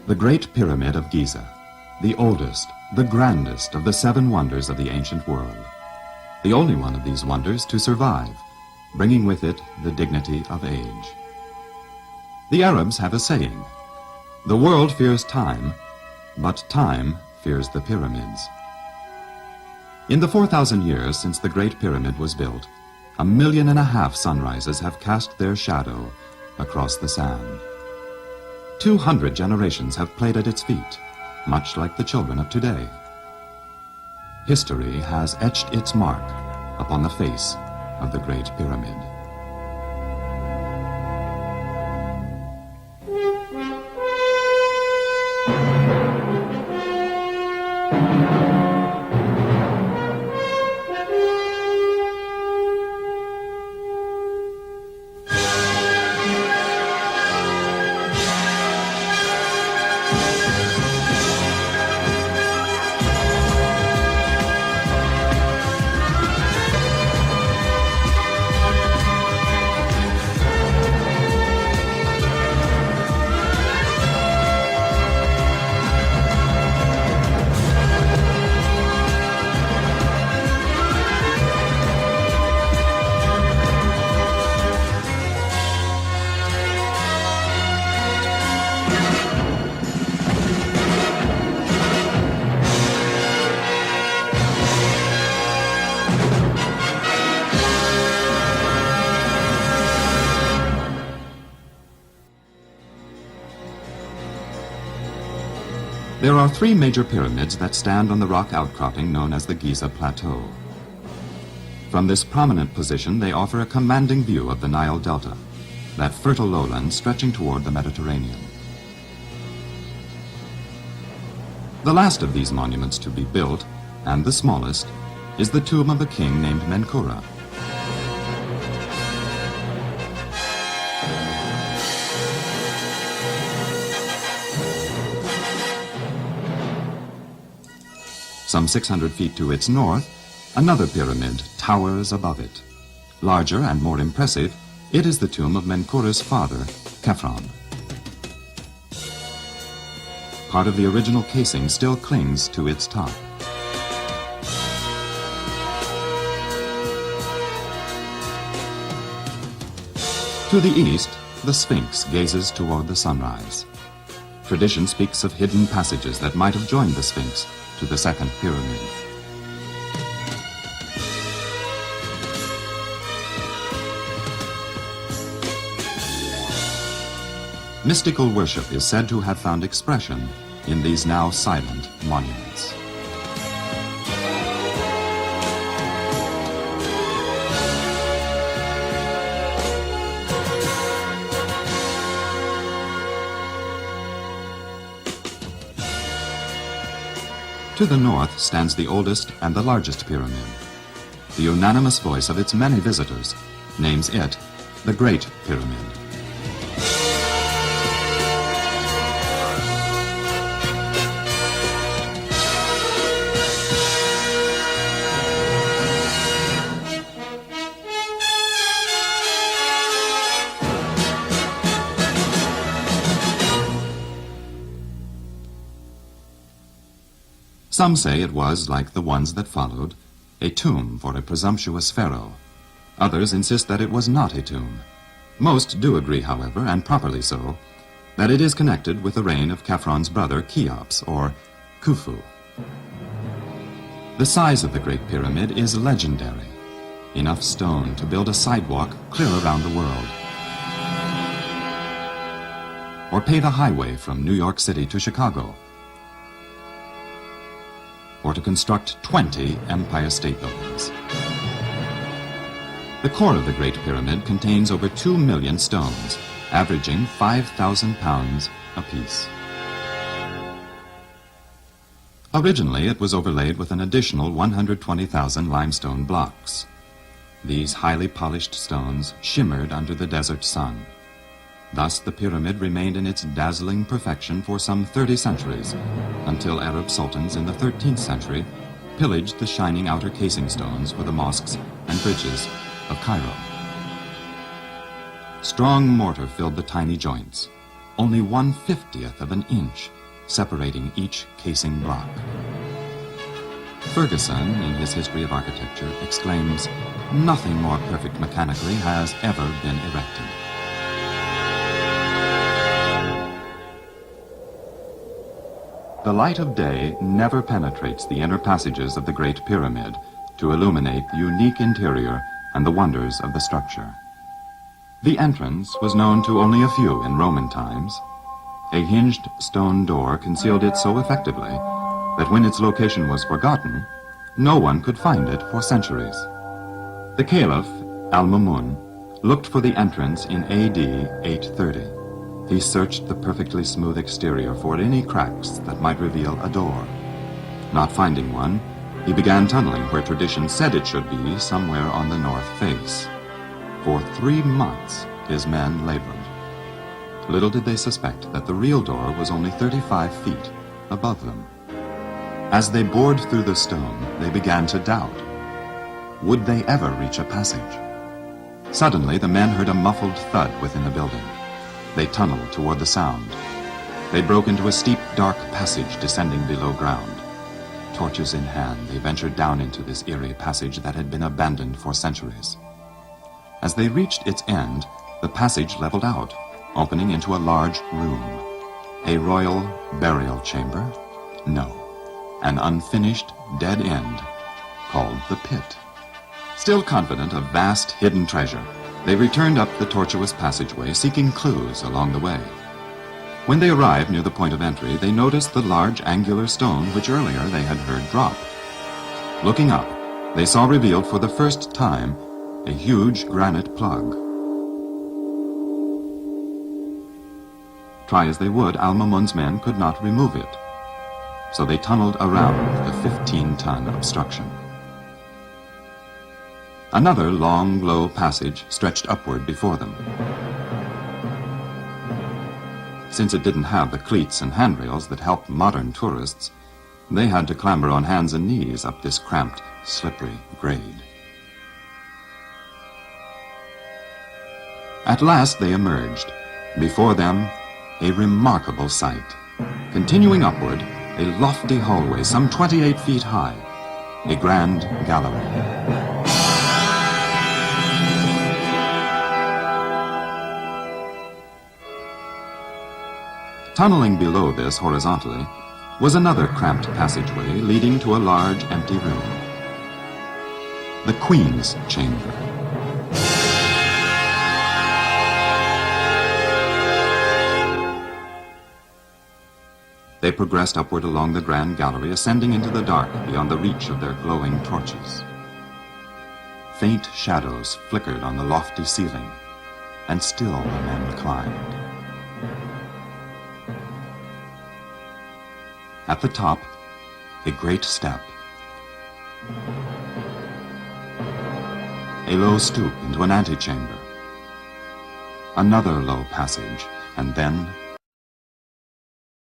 The Great Pyramid of Giza, the oldest, the grandest of the 7 wonders of the ancient world. The only one of these wonders to survive, bringing with it the dignity of age. The Arabs have a saying, "The world fears time, but time fears the pyramids." In the 4,000 years since the Great Pyramid was built, 1.5 million sunrises have cast their shadow across the sand. 200 generations have played at its feet, much like the children of today. History has etched its mark upon the face of the Great Pyramid. There are 3 major pyramids that stand on the rock outcropping known as the Giza Plateau. From this prominent position, they offer a commanding view of the Nile Delta, that fertile lowland stretching toward the Mediterranean. The last of these monuments to be built, and the smallest, is the tomb of a king named Menkura. Some 600 feet to its north, another pyramid towers above it. Larger and more impressive, it is the tomb of Menkura's father, Khephren. Part of the original casing still clings to its top. To the east, the Sphinx gazes toward the sunrise. Tradition speaks of hidden passages that might have joined the Sphinx to the second pyramid. Mystical worship is said to have found expression in these now silent monuments. To the north stands the oldest and the largest pyramid. The unanimous voice of its many visitors names it the Great Pyramid. Some say it was, like the ones that followed, a tomb for a presumptuous pharaoh. Others insist that it was not a tomb. Most do agree, however, and properly so, that it is connected with the reign of Khepren's brother Cheops, or Khufu. The size of the Great Pyramid is legendary. Enough stone to build a sidewalk clear around the world, or pave a highway from New York City to Chicago, or to construct 20 Empire State Buildings. The core of the Great Pyramid contains over 2 million stones, averaging 5,000 pounds apiece. Originally, it was overlaid with an additional 120,000 limestone blocks. These highly polished stones shimmered under the desert sun. Thus, the pyramid remained in its dazzling perfection for some 30 centuries, until Arab sultans in the 13th century pillaged the shining outer casing stones for the mosques and bridges of Cairo. Strong mortar filled the tiny joints. only 1/50th of an inch separating each casing block. Ferguson, in his History of Architecture, exclaims, "Nothing more perfect mechanically has ever been erected." The light of day never penetrates the inner passages of the Great Pyramid to illuminate the unique interior and the wonders of the structure. The entrance was known to only a few in Roman times. A hinged stone door concealed it so effectively that when its location was forgotten, no one could find it for centuries. The Caliph, Al-Mamun, looked for the entrance in AD 830. He searched the perfectly smooth exterior for any cracks that might reveal a door. Not finding one, he began tunneling where tradition said it should be, somewhere on the north face. For 3 months, his men labored. Little did they suspect that the real door was only 35 feet above them. As they bored through the stone, they began to doubt. Would they ever reach a passage? Suddenly, the men heard a muffled thud within the building. They tunneled toward the sound. They broke into a steep, dark passage descending below ground. Torches in hand, they ventured down into this eerie passage that had been abandoned for centuries. As they reached its end, the passage leveled out, opening into a large room. A royal burial chamber? No. An unfinished, dead end called the pit. Still confident of vast, hidden treasure, they returned up the tortuous passageway, seeking clues along the way. When they arrived near the point of entry, they noticed the large angular stone which earlier they had heard drop. Looking up, they saw revealed for the first time a huge granite plug. Try as they would, Al-Mamun's men could not remove it, so they tunneled around the 15-ton obstruction. Another long, low passage stretched upward before them. Since it didn't have the cleats and handrails that help modern tourists, they had to clamber on hands and knees up this cramped, slippery grade. At last they emerged. Before them, a remarkable sight. Continuing upward, a lofty hallway some 28 feet high, a grand gallery. Tunneling below this horizontally was another cramped passageway leading to a large empty room. The Queen's Chamber. They progressed upward along the grand gallery, ascending into the dark beyond the reach of their glowing torches. Faint shadows flickered on the lofty ceiling, and still the men climbed. At the top, a great step. A low stoop into an antechamber. Another low passage, and then